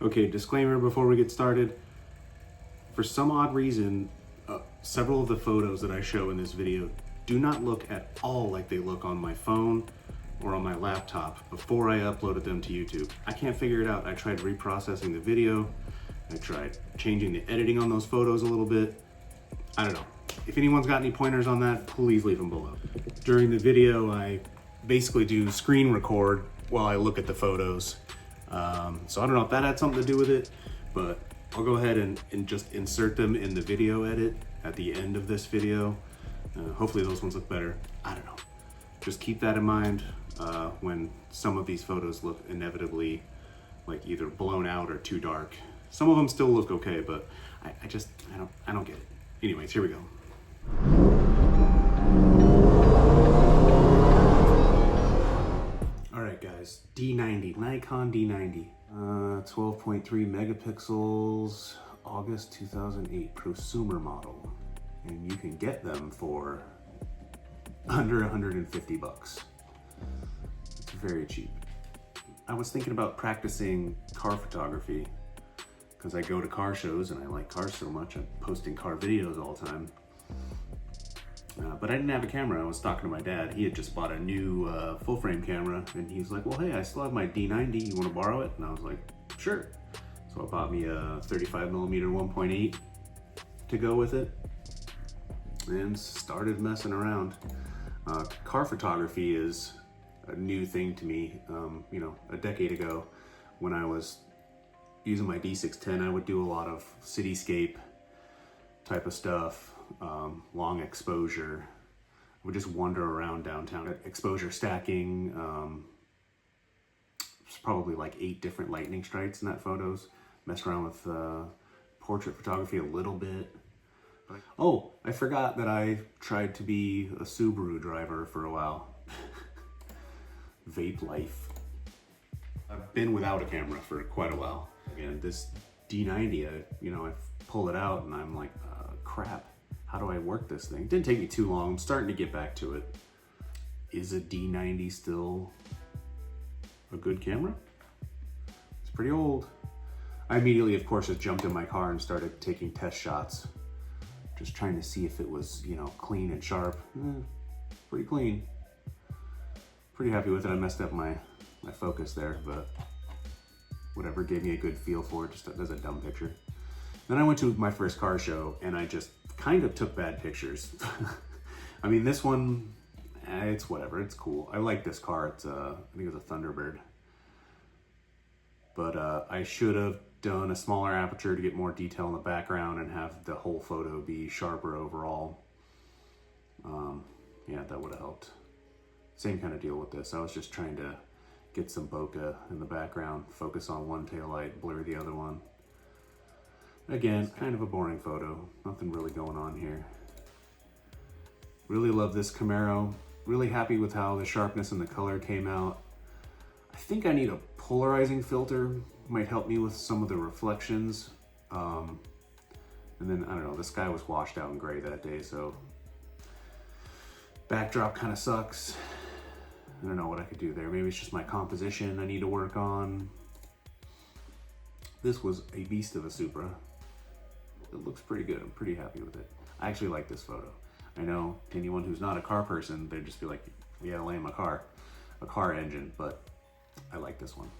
Okay, disclaimer before we get started. For some odd reason, several of the photos that I show in this video do not look at all like they look on my phone or on my laptop before I uploaded them to YouTube. I can't figure it out. I tried reprocessing the video. I tried changing the editing on those photos a little bit. I don't know. If anyone's got any pointers on that, please leave them below. During the video, I basically do screen record while I look at the photos. So I don't know if that had something to do with it, but I'll go ahead and just insert them in the video edit at the end of this video. Hopefully those ones look better. I don't know. Just keep that in mind when some of these photos look inevitably like either blown out or too dark. Some of them still look okay, but I don't get it. Anyways, here we go. All right, guys, D90, Nikon D90, 12.3 megapixels, August 2008 prosumer model, and you can get them for under 150 bucks. It's very cheap. I was thinking about practicing car photography because I go to car shows and I like cars so much. I'm posting car videos all the time. But I didn't have a camera. I was talking to my dad. He had just bought a new full frame camera and he was like, well, hey, I still have my D90. You want to borrow it? And I was like, sure. So I bought me a 35 millimeter 1.8 to go with it and started messing around. Car photography is a new thing to me. You know, a decade ago when I was using my D610, I would do a lot of cityscape type of stuff, long exposure. I would just wander around downtown. Exposure stacking, there's probably like 8 different lightning strikes in that photos. Messed around with portrait photography a little bit. Oh, I forgot that I tried to be a Subaru driver for a while. Vape life. I've been without a camera for quite a while. And this D90, I pull it out and I'm like, crap, how do I work this thing? It didn't take me too long. I'm starting to get back to it. Is a D90 still a good camera? It's pretty old. I immediately, of course, just jumped in my car and started taking test shots. Just trying to see if it was, clean and sharp. Pretty clean. Pretty happy with it. I messed up my focus there, but whatever, gave me a good feel for it, just as a dumb picture. Then I went to my first car show and I just kind of took bad pictures. I mean, this one, it's whatever, it's cool. I like this car, it's I think it's a Thunderbird. But I should have done a smaller aperture to get more detail in the background and have the whole photo be sharper overall. Yeah, that would have helped. Same kind of deal with this. I was just trying to get some bokeh in the background, focus on one taillight, blur the other one. Again, kind of a boring photo. Nothing really going on here. Really love this Camaro. Really happy with how the sharpness and the color came out. I think I need a polarizing filter. Might help me with some of the reflections. And then, I don't know, the sky was washed out and gray that day, so backdrop kind of sucks. I don't know what I could do there. Maybe it's just my composition I need to work on. This was a beast of a Supra. It looks pretty good. I'm pretty happy with it. I actually like this photo. I know to anyone who's not a car person, they'd just be like, yeah, lame, a car engine, but I like this one.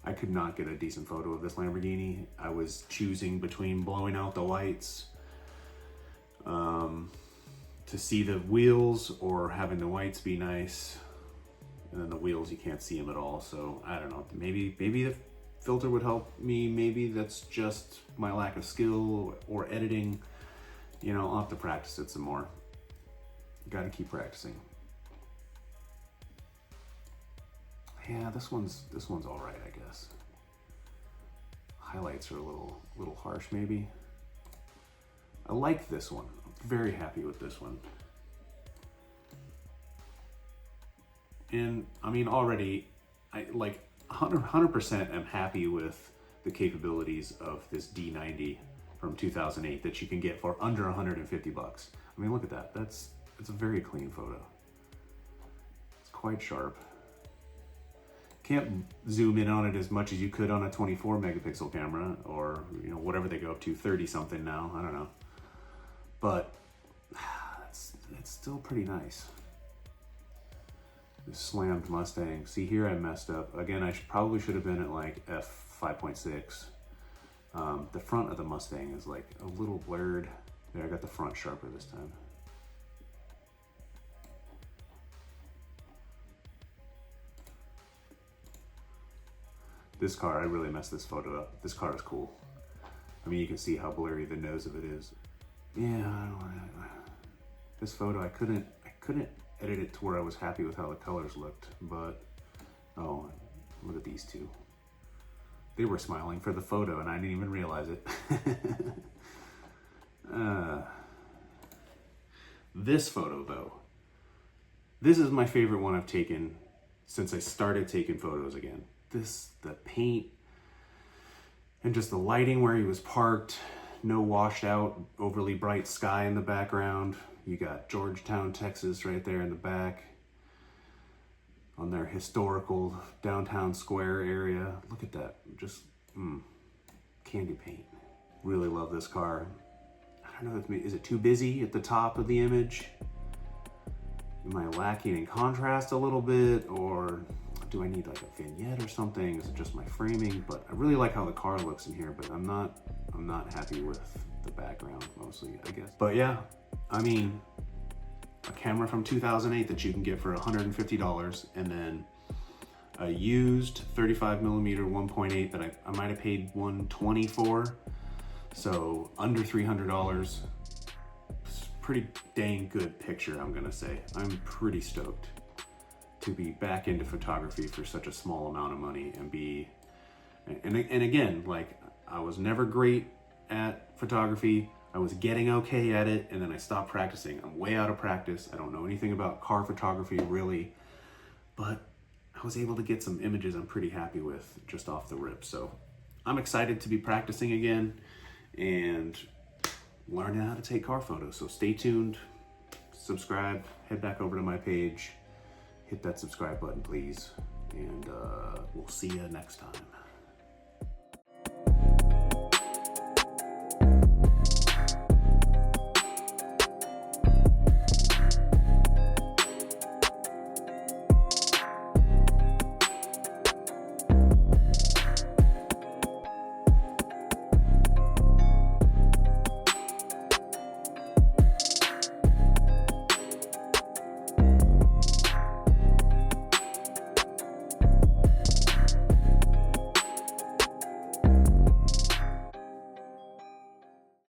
I could not get a decent photo of this Lamborghini. I was choosing between blowing out the whites to see the wheels or having the whites be nice. And then the wheels, you can't see them at all. So I don't know, maybe the filter would help me. Maybe that's just my lack of skill or editing. I'll have to practice it some more. Gotta keep practicing. Yeah, this one's all right, I guess. Highlights are a little harsh, maybe. I like this one. I'm very happy with this one. And I mean, already, I like 100% am happy with the capabilities of this D90 from 2008 that you can get for under 150 bucks. I mean, look at that. It's a very clean photo. It's quite sharp. can't zoom in on it as much as you could on a 24 megapixel camera, or you know, whatever they go up to, 30 something now, I don't know. But it's still pretty nice. This slammed Mustang. See here, I messed up. Again, I probably should have been at like f5.6. The front of the Mustang is like a little blurred. There, I got the front sharper this time. This car, I really messed this photo up. This car is cool. I mean, you can see how blurry the nose of it is. Yeah, this photo, I couldn't edit it to where I was happy with how the colors looked, but, oh, look at these two. They were smiling for the photo and I didn't even realize it. This photo though, this is my favorite one I've taken since I started taking photos again. The paint and just the lighting where he was parked, no washed out, overly bright sky in the background. You got Georgetown, Texas right there in the back on their historical downtown square area. Look at that, just candy paint. Really love this car. I don't know, is it too busy at the top of the image? Am I lacking in contrast a little bit, or do I need like a vignette or something? Is it just my framing? But I really like how the car looks in here, but I'm not happy with the background mostly, I guess. But yeah, I mean, a camera from 2008 that you can get for $150, and then a used 35mm 1.8 that I might have paid $120 for. So under $300. Pretty dang good picture, I'm gonna say. I'm pretty stoked to be back into photography for such a small amount of money and be, and again, like, I was never great at photography. I was getting okay at it, and then I stopped practicing. I'm way out of practice. I don't know anything about car photography really, but I was able to get some images I'm pretty happy with just off the rip. So I'm excited to be practicing again and learning how to take car photos. So stay tuned, subscribe, head back over to my page, hit that subscribe button please, and we'll see you next time.